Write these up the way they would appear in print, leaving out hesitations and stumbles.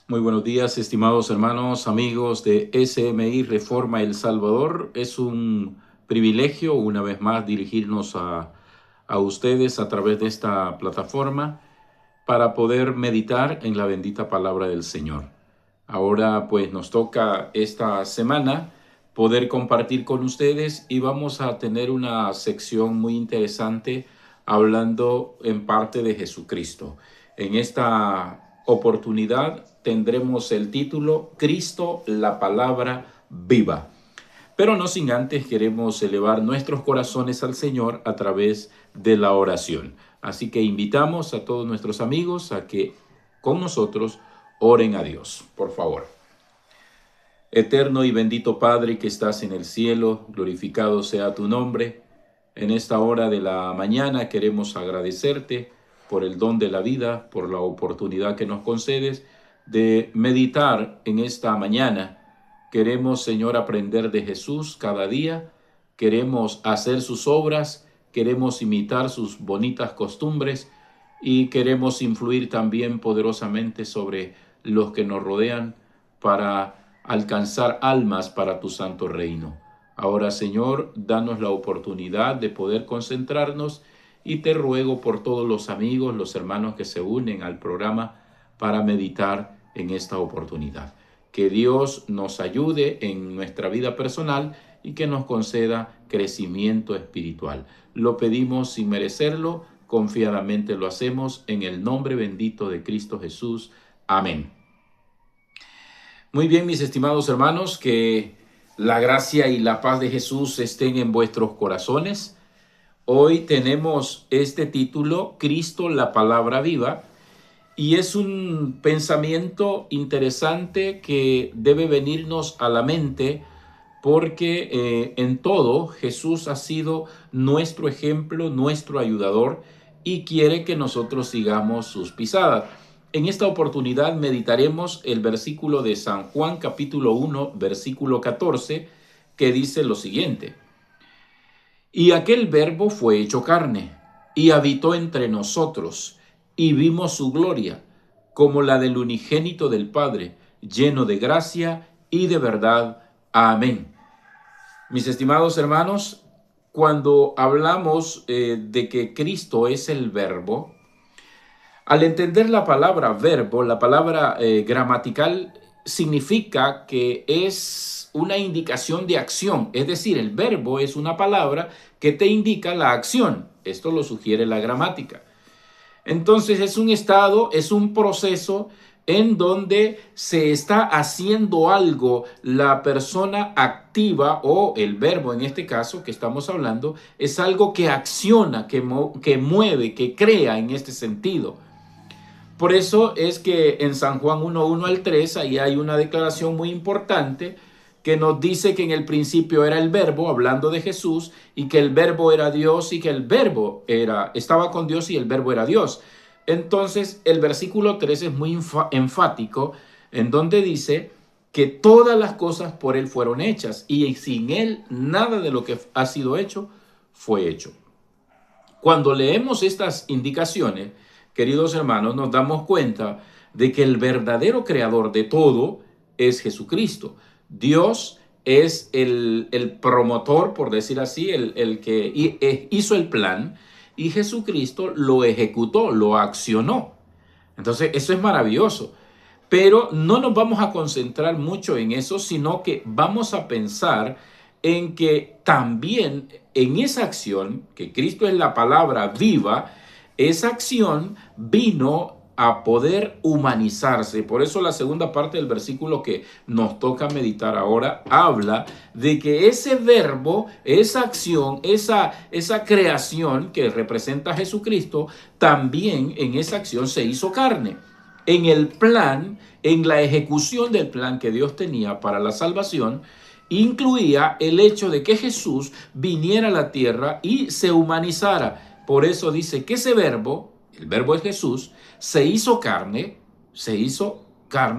Muy buenos días, estimados hermanos, amigos de SMI Reforma El Salvador. Es un privilegio una vez más dirigirnos a ustedes a través de esta plataforma para poder meditar en la bendita palabra del Señor. Ahora pues nos toca esta semana poder compartir con ustedes y vamos a tener una sección muy interesante hablando en parte de Jesucristo. En esta oportunidad tendremos el título Cristo, la palabra viva. Pero no sin antes queremos elevar nuestros corazones al Señor a través de la oración. Así que invitamos a todos nuestros amigos a que con nosotros oren a Dios, por favor. Eterno y bendito Padre que estás en el cielo, glorificado sea tu nombre. En esta hora de la mañana queremos agradecerte por el don de la vida, por la oportunidad que nos concedes de meditar en esta mañana. Queremos, Señor, aprender de Jesús cada día. Queremos hacer sus obras, queremos imitar sus bonitas costumbres y queremos influir también poderosamente sobre los que nos rodean para alcanzar almas para tu santo reino. Ahora, Señor, danos la oportunidad de poder concentrarnos y te ruego por todos los amigos, los hermanos que se unen al programa para meditar en esta oportunidad. Que Dios nos ayude en nuestra vida personal y que nos conceda crecimiento espiritual. Lo pedimos sin merecerlo, confiadamente lo hacemos en el nombre bendito de Cristo Jesús. Amén. Muy bien, mis estimados hermanos, que la gracia y la paz de Jesús estén en vuestros corazones. Hoy tenemos este título, Cristo, la palabra viva, y es un pensamiento interesante que debe venirnos a la mente porque en todo Jesús ha sido nuestro ejemplo, nuestro ayudador y quiere que nosotros sigamos sus pisadas. En esta oportunidad meditaremos el versículo de San Juan capítulo 1, versículo 14, que dice lo siguiente: Y aquel verbo fue hecho carne, y habitó entre nosotros, y vimos su gloria, como la del unigénito del Padre, lleno de gracia y de verdad. Amén. Mis estimados hermanos, cuando hablamos de que Cristo es el verbo, al entender la palabra verbo, la palabra gramatical significa que es una indicación de acción, es decir, el verbo es una palabra que te indica la acción. Esto lo sugiere la gramática. Entonces es un estado, es un proceso en donde se está haciendo algo, la persona activa o el verbo en este caso que estamos hablando, es algo que acciona, que mueve, que crea en este sentido. Por eso es que en San Juan 1:1 al 3, ahí hay una declaración muy importante que nos dice que en el principio era el verbo, hablando de Jesús, y que el verbo era Dios y que el verbo estaba con Dios y el verbo era Dios. Entonces el versículo 3 es muy enfático en donde dice que todas las cosas por él fueron hechas y sin él nada de lo que ha sido hecho fue hecho. Cuando leemos estas indicaciones, queridos hermanos, nos damos cuenta de que el verdadero creador de todo es Jesucristo. Dios es el promotor, por decir así, el que hizo el plan, y Jesucristo lo ejecutó, lo accionó. Entonces, eso es maravilloso. Pero no nos vamos a concentrar mucho en eso, sino que vamos a pensar en que también en esa acción, que Cristo es la palabra viva, esa acción vino a poder humanizarse. Por eso la segunda parte del versículo que nos toca meditar ahora habla de que ese verbo, esa acción, esa creación que representa a Jesucristo, también en esa acción se hizo carne. En el plan, en la ejecución del plan que Dios tenía para la salvación, incluía el hecho de que Jesús viniera a la tierra y se humanizara. Por eso dice que ese verbo, el verbo es Jesús, se hizo carne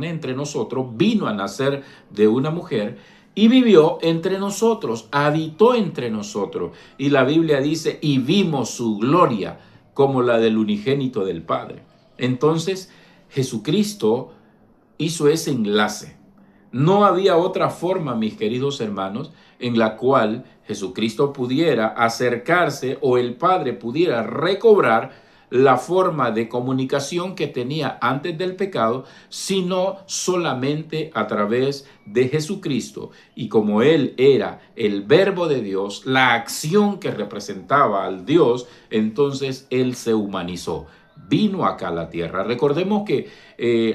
entre nosotros, vino a nacer de una mujer y vivió entre nosotros, habitó entre nosotros. Y la Biblia dice, y vimos su gloria como la del unigénito del Padre. Entonces, Jesucristo hizo ese enlace. No había otra forma, mis queridos hermanos, en la cual Jesucristo pudiera acercarse o el Padre pudiera recobrar la forma de comunicación que tenía antes del pecado, sino solamente a través de Jesucristo. Y como Él era el Verbo de Dios, la acción que representaba al Dios, entonces Él se humanizó. Vino acá a la tierra. Recordemos que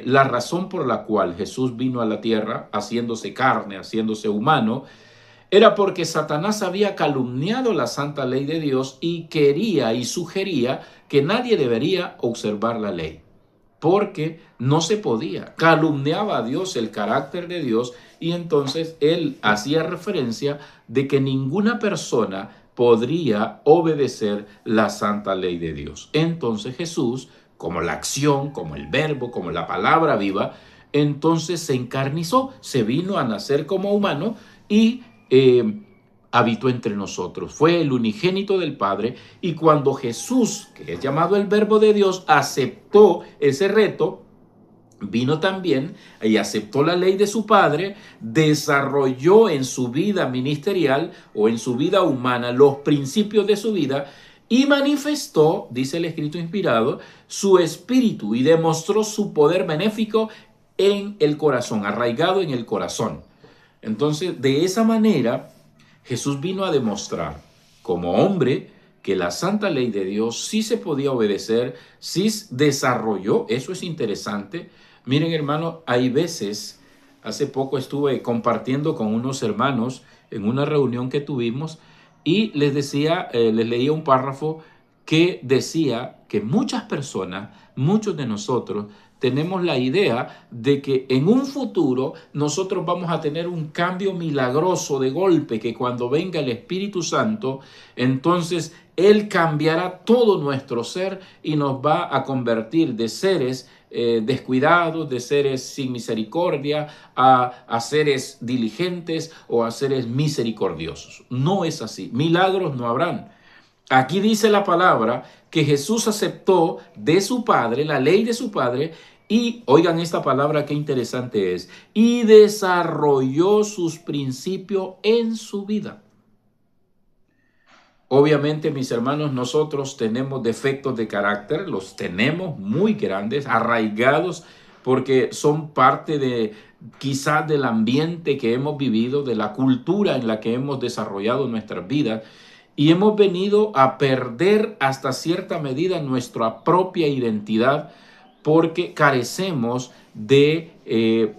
la razón por la cual Jesús vino a la tierra, haciéndose carne, haciéndose humano, era porque Satanás había calumniado la santa ley de Dios y quería y sugería que nadie debería observar la ley, porque no se podía. Calumniaba a Dios, el carácter de Dios, y entonces él hacía referencia de que ninguna persona podría obedecer la santa ley de Dios. Entonces Jesús, como la acción, como el verbo, como la palabra viva, entonces se encarnizó, se vino a nacer como humano y habitó entre nosotros. Fue el unigénito del Padre, y cuando Jesús, que es llamado el Verbo de Dios, aceptó ese reto, vino también y aceptó la ley de su Padre, desarrolló en su vida ministerial o en su vida humana los principios de su vida y manifestó, dice el escrito inspirado, su espíritu y demostró su poder benéfico en el corazón, arraigado en el corazón. Entonces, de esa manera, Jesús vino a demostrar como hombre que la santa ley de Dios sí se podía obedecer, sí desarrolló. Eso es interesante. Miren, hermano, hay veces, hace poco estuve compartiendo con unos hermanos en una reunión que tuvimos y les decía, les leía un párrafo que decía que muchas personas, muchos de nosotros, tenemos la idea de que en un futuro nosotros vamos a tener un cambio milagroso de golpe, que cuando venga el Espíritu Santo, entonces Él cambiará todo nuestro ser y nos va a convertir de seres descuidados, de seres sin misericordia, a seres diligentes o a seres misericordiosos. No es así. Milagros no habrán. Aquí dice la palabra que Jesús aceptó de su Padre, la ley de su Padre, y oigan esta palabra qué interesante es, y desarrolló sus principios en su vida. Obviamente, mis hermanos, nosotros tenemos defectos de carácter, los tenemos muy grandes, arraigados, porque son parte de quizás del ambiente que hemos vivido, de la cultura en la que hemos desarrollado nuestras vidas, y hemos venido a perder hasta cierta medida nuestra propia identidad porque carecemos de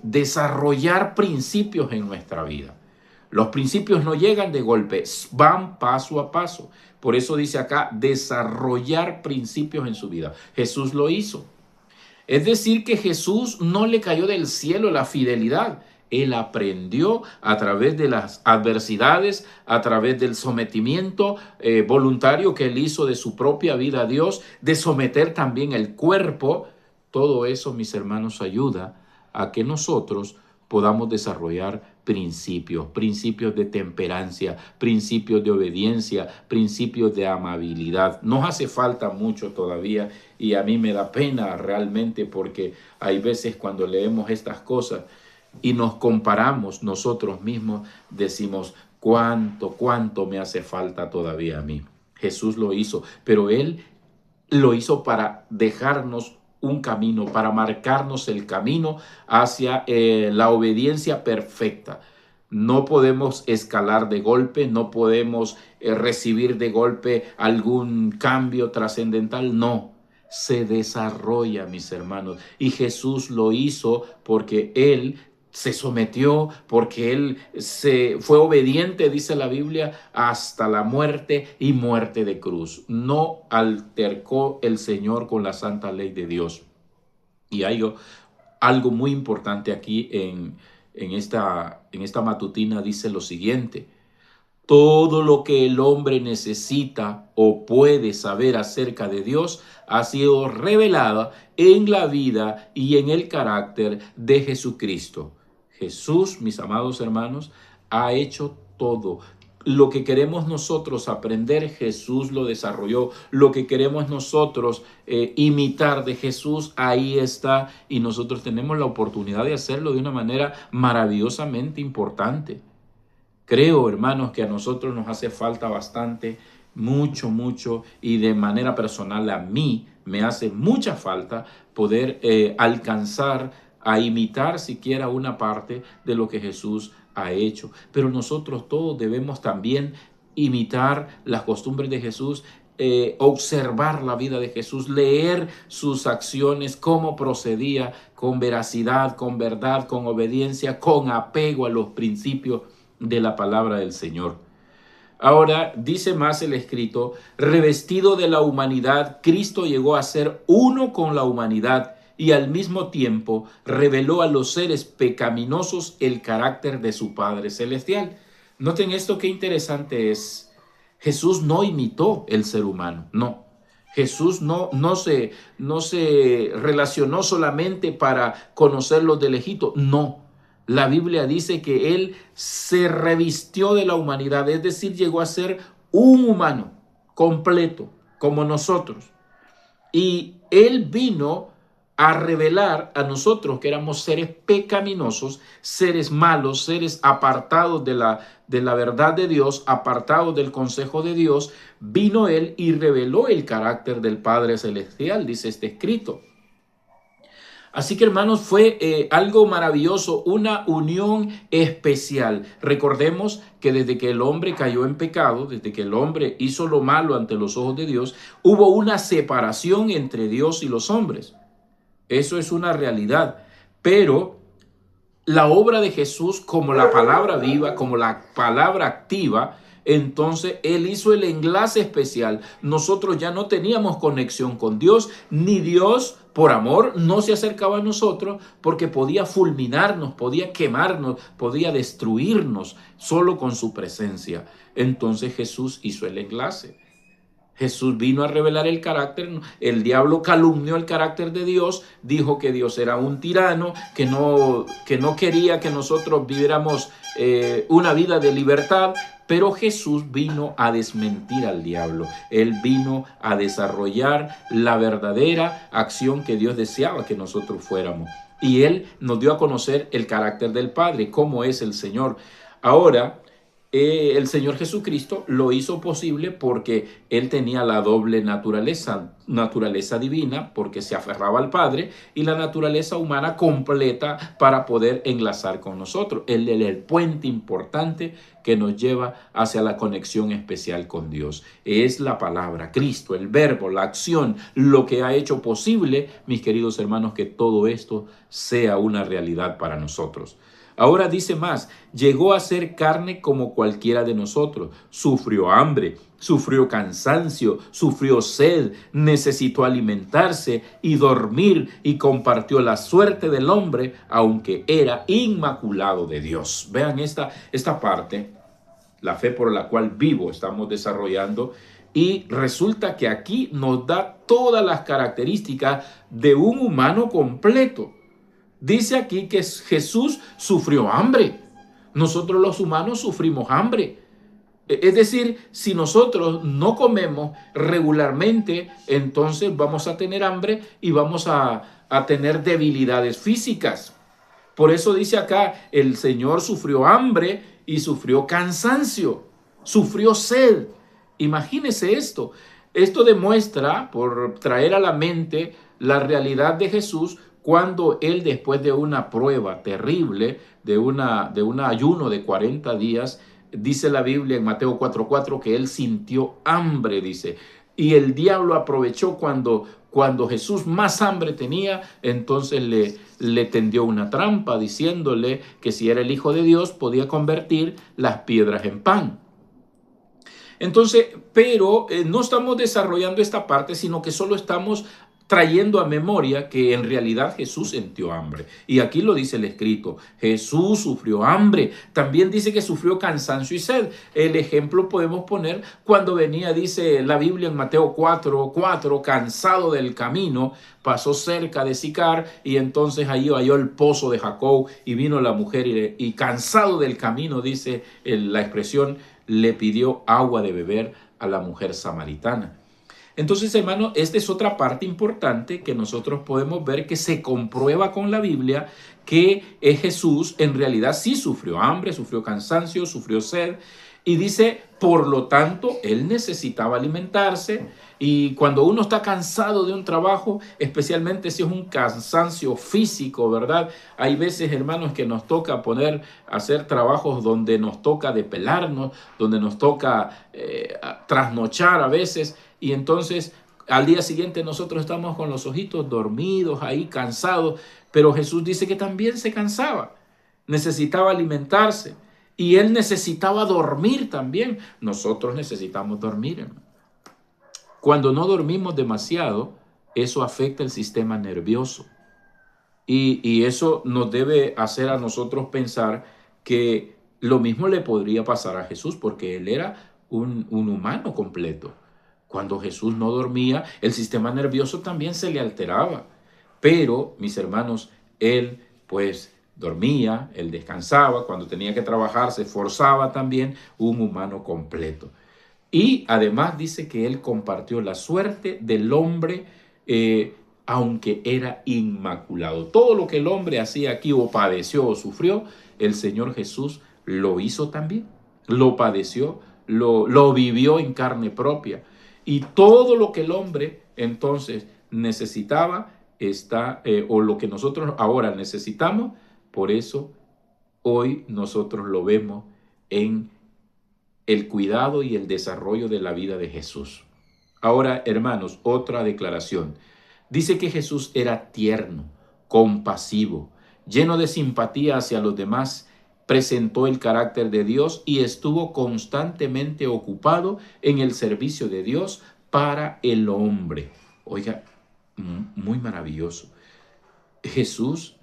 desarrollar principios en nuestra vida. Los principios no llegan de golpe, van paso a paso. Por eso dice acá, desarrollar principios en su vida. Jesús lo hizo. Es decir, que Jesús no le cayó del cielo la fidelidad. Él aprendió a través de las adversidades, a través del sometimiento voluntario que él hizo de su propia vida a Dios, de someter también el cuerpo. Todo eso, mis hermanos, ayuda a que nosotros podamos desarrollar principios de temperancia, principios de obediencia, principios de amabilidad. Nos hace falta mucho todavía y a mí me da pena realmente porque hay veces cuando leemos estas cosas y nos comparamos nosotros mismos, decimos, cuánto me hace falta todavía a mí. Jesús lo hizo, pero Él lo hizo para dejarnos un camino, para marcarnos el camino hacia la obediencia perfecta. No podemos escalar de golpe, no podemos recibir de golpe algún cambio trascendental, no. Se desarrolla, mis hermanos, y Jesús lo hizo porque Él se sometió, porque Él se fue obediente, dice la Biblia, hasta la muerte y muerte de cruz. No altercó el Señor con la santa ley de Dios. Y hay algo muy importante aquí en esta matutina, dice lo siguiente: todo lo que el hombre necesita o puede saber acerca de Dios ha sido revelado en la vida y en el carácter de Jesucristo. Jesús, mis amados hermanos, ha hecho todo. Lo que queremos nosotros aprender, Jesús lo desarrolló. Lo que queremos nosotros imitar de Jesús, ahí está. Y nosotros tenemos la oportunidad de hacerlo de una manera maravillosamente importante. Creo, hermanos, que a nosotros nos hace falta bastante, mucho, mucho, y de manera personal a mí me hace mucha falta poder alcanzar a imitar siquiera una parte de lo que Jesús ha hecho. Pero nosotros todos debemos también imitar las costumbres de Jesús, observar la vida de Jesús, leer sus acciones, cómo procedía con veracidad, con verdad, con obediencia, con apego a los principios de la palabra del Señor. Ahora dice más el escrito: revestido de la humanidad, Cristo llegó a ser uno con la humanidad y al mismo tiempo reveló a los seres pecaminosos el carácter de su Padre Celestial. Noten esto, qué interesante es. Jesús no imitó el ser humano, no. Jesús no se relacionó solamente para conocerlos de lejito, no. La Biblia dice que Él se revistió de la humanidad, es decir, llegó a ser un humano completo, como nosotros. Y Él vino a revelar a nosotros que éramos seres pecaminosos, seres malos, seres apartados de la verdad de Dios, apartados del consejo de Dios. Vino Él y reveló el carácter del Padre Celestial, dice este escrito. Así que, hermanos, fue algo maravilloso, una unión especial. Recordemos que desde que el hombre cayó en pecado, desde que el hombre hizo lo malo ante los ojos de Dios, hubo una separación entre Dios y los hombres. Eso es una realidad. Pero la obra de Jesús, como la palabra viva, como la palabra activa, entonces Él hizo el enlace especial. Nosotros ya no teníamos conexión con Dios, ni Dios por amor no se acercaba a nosotros, porque podía fulminarnos, podía quemarnos, podía destruirnos solo con su presencia. Entonces Jesús hizo el enlace. Jesús vino a revelar el carácter. El diablo calumnió el carácter de Dios, dijo que Dios era un tirano, que no quería que nosotros viviéramos una vida de libertad. Pero Jesús vino a desmentir al diablo. Él vino a desarrollar la verdadera acción que Dios deseaba que nosotros fuéramos. Y Él nos dio a conocer el carácter del Padre, cómo es el Señor. Ahora, el Señor Jesucristo lo hizo posible porque Él tenía la doble naturaleza divina, porque se aferraba al Padre, y la naturaleza humana completa para poder enlazar con nosotros. Él es el puente importante que nos lleva hacia la conexión especial con Dios. Es la palabra, Cristo, el verbo, la acción, lo que ha hecho posible, mis queridos hermanos, que todo esto sea una realidad para nosotros. Ahora dice más: llegó a ser carne como cualquiera de nosotros, sufrió hambre, sufrió cansancio, sufrió sed, necesitó alimentarse y dormir, y compartió la suerte del hombre, aunque era inmaculado de Dios. Vean esta parte, la fe por la cual vivo, estamos desarrollando, y resulta que aquí nos da todas las características de un humano completo. Dice aquí que Jesús sufrió hambre. Nosotros los humanos sufrimos hambre. Es decir, si nosotros no comemos regularmente, entonces vamos a tener hambre y vamos a tener debilidades físicas. Por eso dice acá, el Señor sufrió hambre y sufrió cansancio, sufrió sed. Imagínese esto. Esto demuestra, por traer a la mente la realidad de Jesús, cuando Él, después de una prueba terrible, de un ayuno de 40 días, dice la Biblia en Mateo 4:4 que Él sintió hambre, dice. Y el diablo aprovechó cuando Jesús más hambre tenía, entonces le tendió una trampa diciéndole que si era el Hijo de Dios podía convertir las piedras en pan. Entonces, pero no estamos desarrollando esta parte, sino que solo estamos trayendo a memoria que en realidad Jesús sintió hambre. Y aquí lo dice el escrito: Jesús sufrió hambre. También dice que sufrió cansancio y sed. El ejemplo podemos poner cuando venía, dice la Biblia en Mateo 4:4, cansado del camino, pasó cerca de Sicar, y entonces allí halló el pozo de Jacob, y vino la mujer y cansado del camino, dice la expresión, le pidió agua de beber a la mujer samaritana. Entonces, hermano, esta es otra parte importante que nosotros podemos ver que se comprueba con la Biblia que Jesús en realidad sí sufrió hambre, sufrió cansancio, sufrió sed. Y dice, por lo tanto, él necesitaba alimentarse. Y cuando uno está cansado de un trabajo, especialmente si es un cansancio físico, ¿verdad? Hay veces, hermanos, que nos toca hacer trabajos donde nos toca depelarnos, donde nos toca trasnochar a veces. Y entonces al día siguiente nosotros estamos con los ojitos dormidos, ahí cansados. Pero Jesús dice que también se cansaba, necesitaba alimentarse. Y él necesitaba dormir también. Nosotros necesitamos dormir, hermano. Cuando no dormimos demasiado, eso afecta el sistema nervioso. Y eso nos debe hacer a nosotros pensar que lo mismo le podría pasar a Jesús, porque él era un humano completo. Cuando Jesús no dormía, el sistema nervioso también se le alteraba. Pero, mis hermanos, él pues dormía, él descansaba, cuando tenía que trabajar se esforzaba también, un humano completo. Y además dice que él compartió la suerte del hombre, aunque era inmaculado. Todo lo que el hombre hacía aquí o padeció o sufrió, el Señor Jesús lo hizo también. Lo padeció, lo vivió en carne propia. Y todo lo que el hombre entonces necesitaba o lo que nosotros ahora necesitamos, por eso hoy nosotros lo vemos en el cuidado y el desarrollo de la vida de Jesús. Ahora, hermanos, otra declaración. Dice que Jesús era tierno, compasivo, lleno de simpatía hacia los demás, presentó el carácter de Dios y estuvo constantemente ocupado en el servicio de Dios para el hombre. Oiga, muy maravilloso. Jesús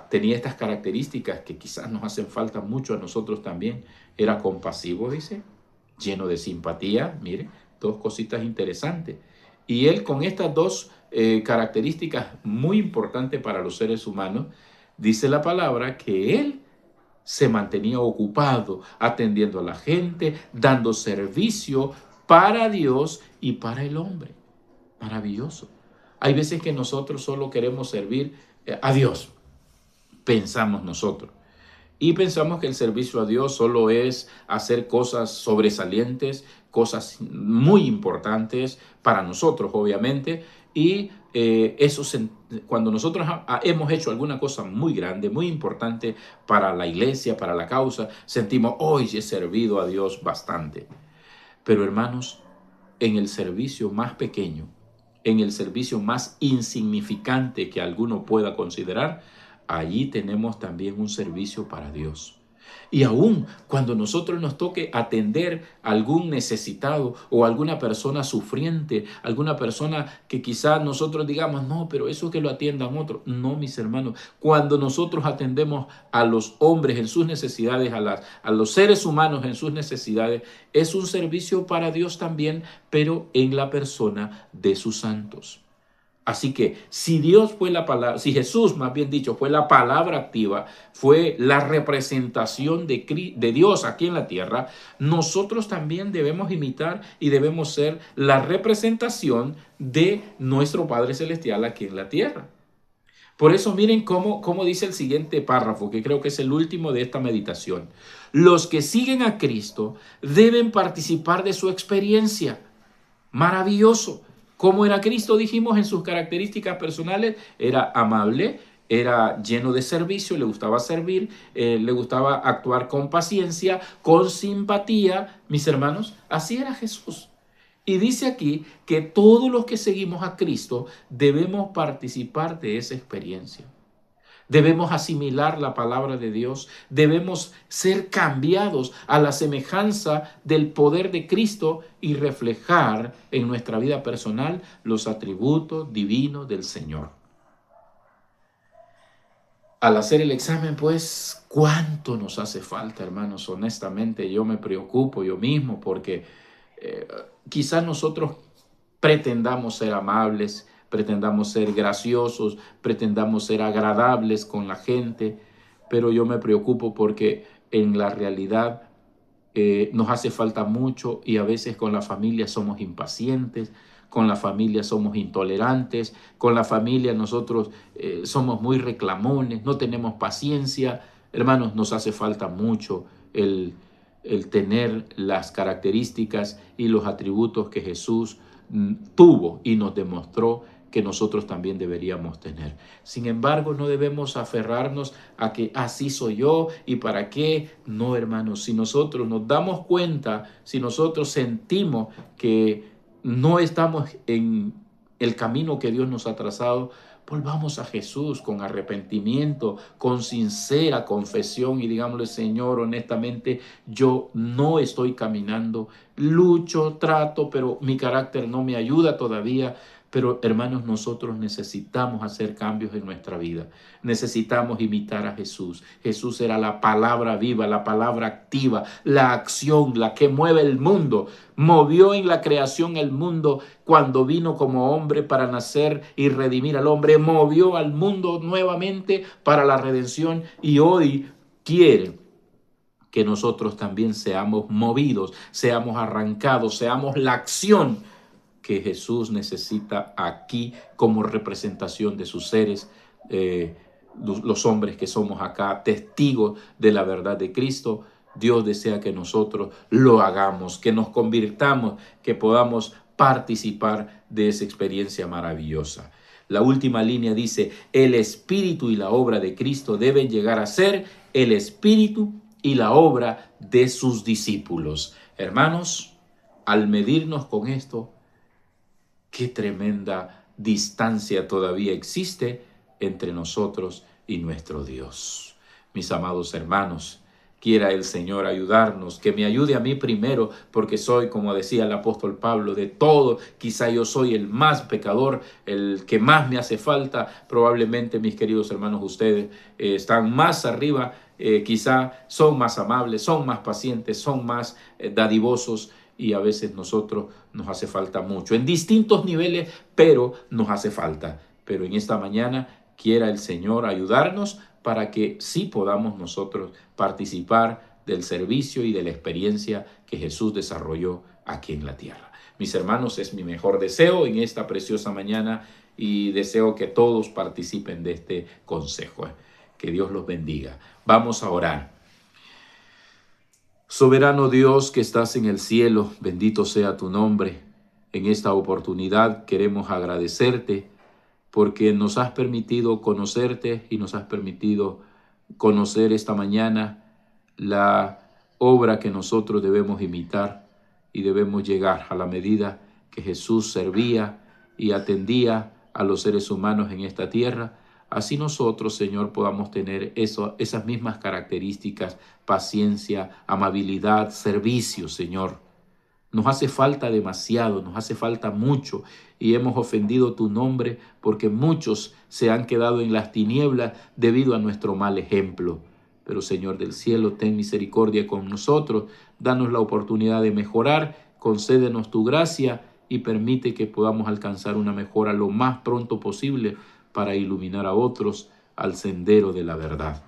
tenía estas características que quizás nos hacen falta mucho a nosotros también. Era compasivo, dice, lleno de simpatía. Mire, dos cositas interesantes. Y él con estas dos características muy importantes para los seres humanos, dice la palabra que él se mantenía ocupado, atendiendo a la gente, dando servicio para Dios y para el hombre. Maravilloso. Hay veces que nosotros solo queremos servir a Dios, pensamos nosotros. Y pensamos que el servicio a Dios solo es hacer cosas sobresalientes, cosas muy importantes para nosotros, obviamente. Y cuando nosotros hemos hecho alguna cosa muy grande, muy importante para la iglesia, para la causa, sentimos, hoy he servido a Dios bastante. Pero hermanos, en el servicio más pequeño, en el servicio más insignificante que alguno pueda considerar, allí tenemos también un servicio para Dios. Y aún cuando nosotros nos toque atender a algún necesitado o alguna persona sufriente, alguna persona que quizás nosotros digamos, no, pero eso que lo atiendan otros. No, mis hermanos, cuando nosotros atendemos a los hombres en sus necesidades, a los seres humanos en sus necesidades, es un servicio para Dios también, pero en la persona de sus santos. Así que si Jesús, más bien dicho, fue la palabra activa, fue la representación de Dios aquí en la tierra, nosotros también debemos imitar y debemos ser la representación de nuestro Padre Celestial aquí en la tierra. Por eso miren cómo dice el siguiente párrafo, que creo que es el último de esta meditación. Los que siguen a Cristo deben participar de su experiencia. Maravilloso. ¿Cómo era Cristo? Dijimos en sus características personales, era amable, era lleno de servicio, le gustaba servir, le gustaba actuar con paciencia, con simpatía, mis hermanos, así era Jesús. Y dice aquí que todos los que seguimos a Cristo debemos participar de esa experiencia. Debemos asimilar la palabra de Dios, debemos ser cambiados a la semejanza del poder de Cristo y reflejar en nuestra vida personal los atributos divinos del Señor. Al hacer el examen, pues, ¿cuánto nos hace falta, hermanos? Honestamente, yo me preocupo yo mismo porque quizás nosotros pretendamos ser amables, pretendamos ser graciosos, pretendamos ser agradables con la gente, pero yo me preocupo porque en la realidad nos hace falta mucho y a veces con la familia somos impacientes, con la familia somos intolerantes, con la familia nosotros somos muy reclamones, no tenemos paciencia. Hermanos, nos hace falta mucho el tener las características y los atributos que Jesús tuvo y nos demostró que nosotros también deberíamos tener. Sin embargo, no debemos aferrarnos a que así soy yo y para qué. No, hermanos, si nosotros nos damos cuenta, si nosotros sentimos que no estamos en el camino que Dios nos ha trazado, volvamos a Jesús con arrepentimiento, con sincera confesión y digámosle: Señor, honestamente, yo no estoy caminando, lucho, trato, pero mi carácter no me ayuda todavía. Pero hermanos, nosotros necesitamos hacer cambios en nuestra vida. Necesitamos imitar a Jesús. Jesús era la palabra viva, la palabra activa, la acción, la que mueve el mundo. Movió en la creación el mundo cuando vino como hombre para nacer y redimir al hombre. Movió al mundo nuevamente para la redención y hoy quiere que nosotros también seamos movidos, seamos arrancados, seamos la acción que Jesús necesita aquí como representación de sus seres, los hombres que somos acá, testigos de la verdad de Cristo. Dios desea que nosotros lo hagamos, que nos convirtamos, que podamos participar de esa experiencia maravillosa. La última línea dice: el espíritu y la obra de Cristo deben llegar a ser el espíritu y la obra de sus discípulos. Hermanos, al medirnos con esto, qué tremenda distancia todavía existe entre nosotros y nuestro Dios. Mis amados hermanos, quiera el Señor ayudarnos, que me ayude a mí primero, porque soy, como decía el apóstol Pablo, de todo, quizá yo soy el más pecador, el que más me hace falta. Probablemente, mis queridos hermanos, ustedes están más arriba, quizá son más amables, son más pacientes, son más dadivosos, y a veces nosotros nos hace falta mucho, en distintos niveles, pero nos hace falta. Pero en esta mañana quiera el Señor ayudarnos para que sí podamos nosotros participar del servicio y de la experiencia que Jesús desarrolló aquí en la tierra. Mis hermanos, es mi mejor deseo en esta preciosa mañana y deseo que todos participen de este consejo. Que Dios los bendiga. Vamos a orar. Soberano Dios que estás en el cielo, bendito sea tu nombre. En esta oportunidad queremos agradecerte porque nos has permitido conocerte y nos has permitido conocer esta mañana la obra que nosotros debemos imitar y debemos llegar a la medida que Jesús servía y atendía a los seres humanos en esta tierra. Así nosotros, Señor, podamos tener esas mismas características: paciencia, amabilidad, servicio, Señor. Nos hace falta demasiado, nos hace falta mucho y hemos ofendido tu nombre porque muchos se han quedado en las tinieblas debido a nuestro mal ejemplo. Pero Señor del cielo, ten misericordia con nosotros, danos la oportunidad de mejorar, concédenos tu gracia y permite que podamos alcanzar una mejora lo más pronto posible para iluminar a otros al sendero de la verdad.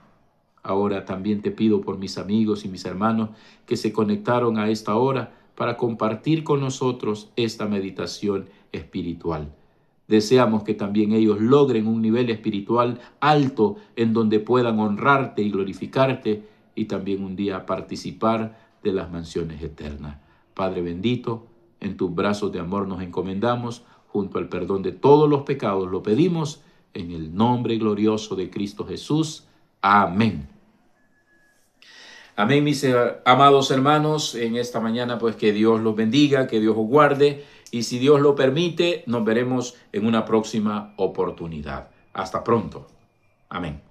Ahora también te pido por mis amigos y mis hermanos que se conectaron a esta hora para compartir con nosotros esta meditación espiritual. Deseamos que también ellos logren un nivel espiritual alto en donde puedan honrarte y glorificarte y también un día participar de las mansiones eternas. Padre bendito, en tus brazos de amor nos encomendamos, junto al perdón de todos los pecados lo pedimos, en el nombre glorioso de Cristo Jesús. Amén. Amén, mis amados hermanos. En esta mañana, pues que Dios los bendiga, que Dios os guarde. Y si Dios lo permite, nos veremos en una próxima oportunidad. Hasta pronto. Amén.